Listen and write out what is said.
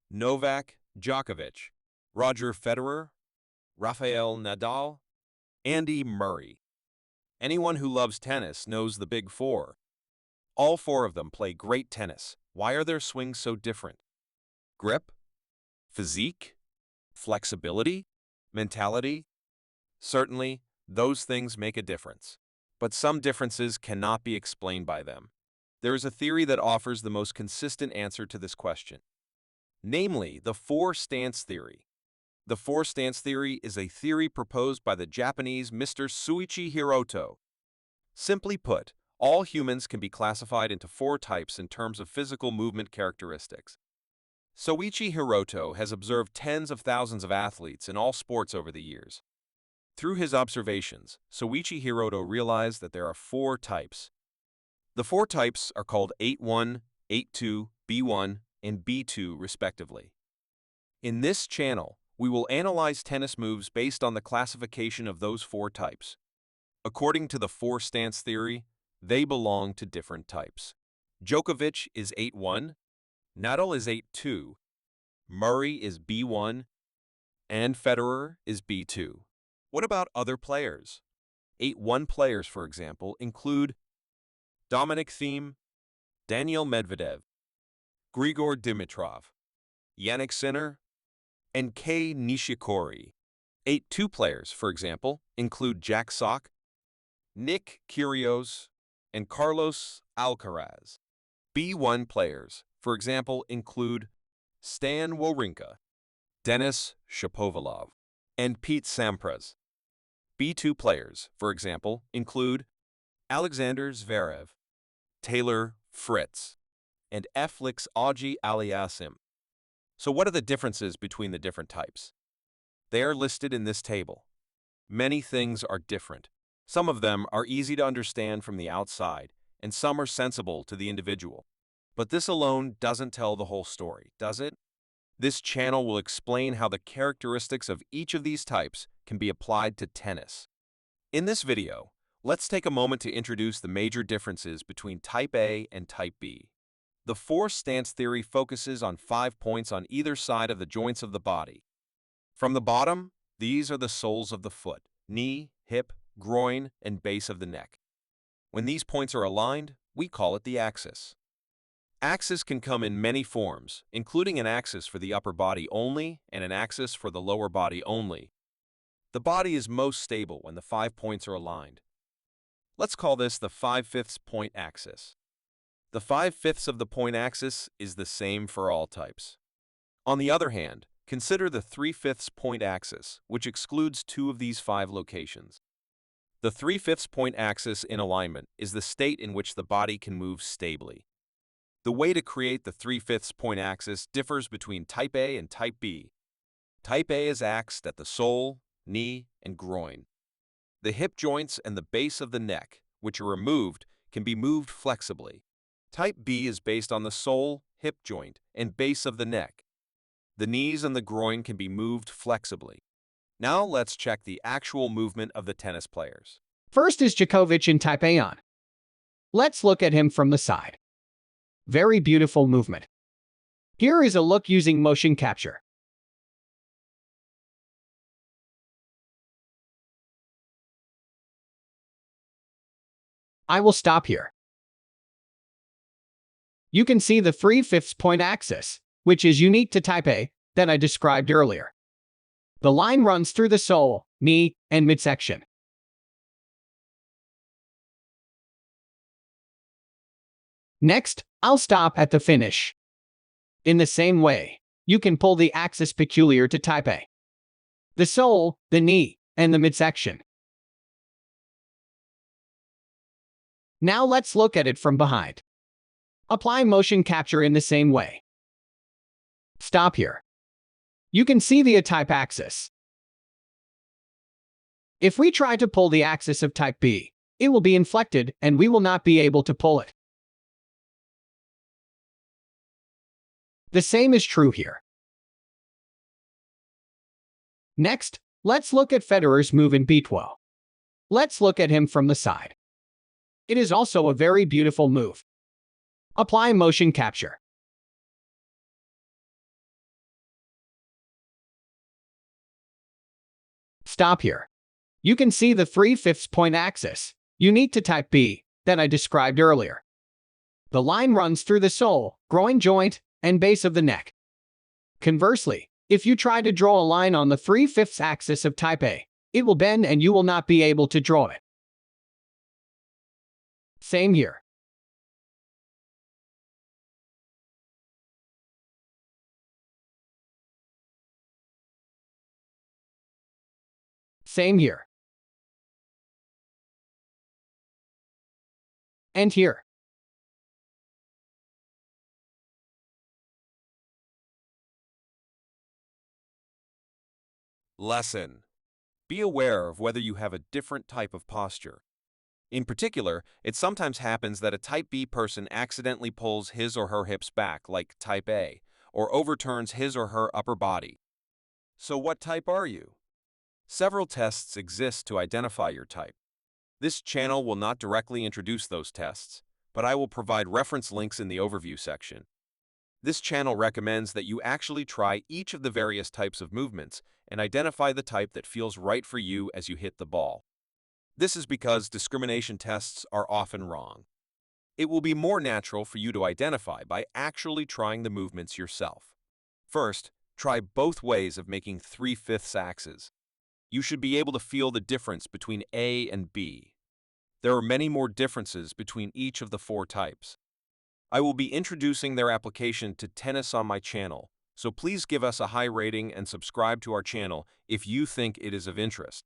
Novak Djokovic, Roger Federer, Rafael Nadal, Andy Murray. Anyone who loves tennis knows the Big Four. All four of them play great tennis. Why are their swings so different? Grip? Physique? Flexibility? Mentality? Certainly, those things make a difference. But some differences cannot be explained by them. There is a theory that offers the most consistent answer to this question, namely the four-stance theory. The four-stance theory is a theory proposed by the Japanese Mr. Shuichi Hiroto. Simply put, all humans can be classified into four types in terms of physical movement characteristics. Shuichi Hiroto has observed tens of thousands of athletes in all sports over the years. Through his observations, Shuichi Hiroto realized that there are four types. The four types are called 8-1, 8-2, B1, and B2 respectively. In this channel, we will analyze tennis moves based on the classification of those four types. According to the four-stance theory, they belong to different types. Djokovic is 8-1, Nadal is 8-2, Murray is B1, and Federer is B2. What about other players? 8-1 players, for example, include Dominic Thiem, Daniil Medvedev, Grigor Dimitrov, Yannick Sinner, and Kei Nishikori. 8-2 players, for example, include Jack Sock, Nick Kyrgios, and Carlos Alcaraz. B1 players, for example, include Stan Wawrinka, Denis Shapovalov, and Pete Sampras. B2 players, for example, include Alexander Zverev, Taylor Fritz, and Felix Auger-Aliassime. So what are the differences between the different types? They are listed in this table. Many things are different. Some of them are easy to understand from the outside, and some are sensible to the individual. But this alone doesn't tell the whole story, does it? This channel will explain how the characteristics of each of these types can be applied to tennis. In this video, let's take a moment to introduce the major differences between Type A and Type B. The four-stance theory focuses on 5 points on either side of the joints of the body. From the bottom, these are the soles of the foot, knee, hip, groin, and base of the neck. When these points are aligned, we call it the axis. Axis can come in many forms, including an axis for the upper body only and an axis for the lower body only. The body is most stable when the 5 points are aligned. Let's call this the 5/5 point axis. The 5/5 of the point axis is the same for all types. On the other hand, consider the 3/5 point axis, which excludes two of these 5 locations. The 3/5 point axis in alignment is the state in which the body can move stably. The way to create the 3/5 point axis differs between Type A and Type B. Type A is axed at the sole, knee, and groin. The hip joints and the base of the neck, which are removed, can be moved flexibly. Type B is based on the sole, hip joint, and base of the neck. The knees and the groin can be moved flexibly. Now let's check the actual movement of the tennis players. First is Djokovic in Type A on. Let's look at him from the side. Very beautiful movement. Here is a look using motion capture. I will stop here. You can see the 3/5 point axis, which is unique to Type A, that I described earlier. The line runs through the sole, knee, and midsection. Next, I'll stop at the finish. In the same way, you can pull the axis peculiar to Type A. The sole, the knee, and the midsection. Now let's look at it from behind. Apply motion capture in the same way. Stop here. You can see the type axis. If we try to pull the axis of Type B, it will be inflected and we will not be able to pull it. The same is true here. Next, let's look at Federer's move in B12. Let's look at him from the side. It is also a very beautiful move. Apply motion capture. stop here. You can see the 3/5 point axis, unique to type B, that I described earlier. The line runs through the sole, groin joint, and base of the neck. Conversely, if you try to draw a line on the 3/5 axis of type A, it will bend and you will not be able to draw it. Same here. Same here. And here. Lesson. Be aware of whether you have a different type of posture. In particular, it sometimes happens that a type B person accidentally pulls his or her hips back like type A, or overturns his or her upper body. So what type are you? Several tests exist to identify your type. This channel will not directly introduce those tests, but I will provide reference links in the overview section. This channel recommends that you actually try each of the various types of movements and identify the type that feels right for you as you hit the ball. This is because discrimination tests are often wrong. It will be more natural for you to identify by actually trying the movements yourself. First, try both ways of making 3/5 axes. You should be able to feel the difference between A and B. There are many more differences between each of the 4 types. I will be introducing their application to tennis on my channel, so please give us a high rating and subscribe to our channel if you think it is of interest.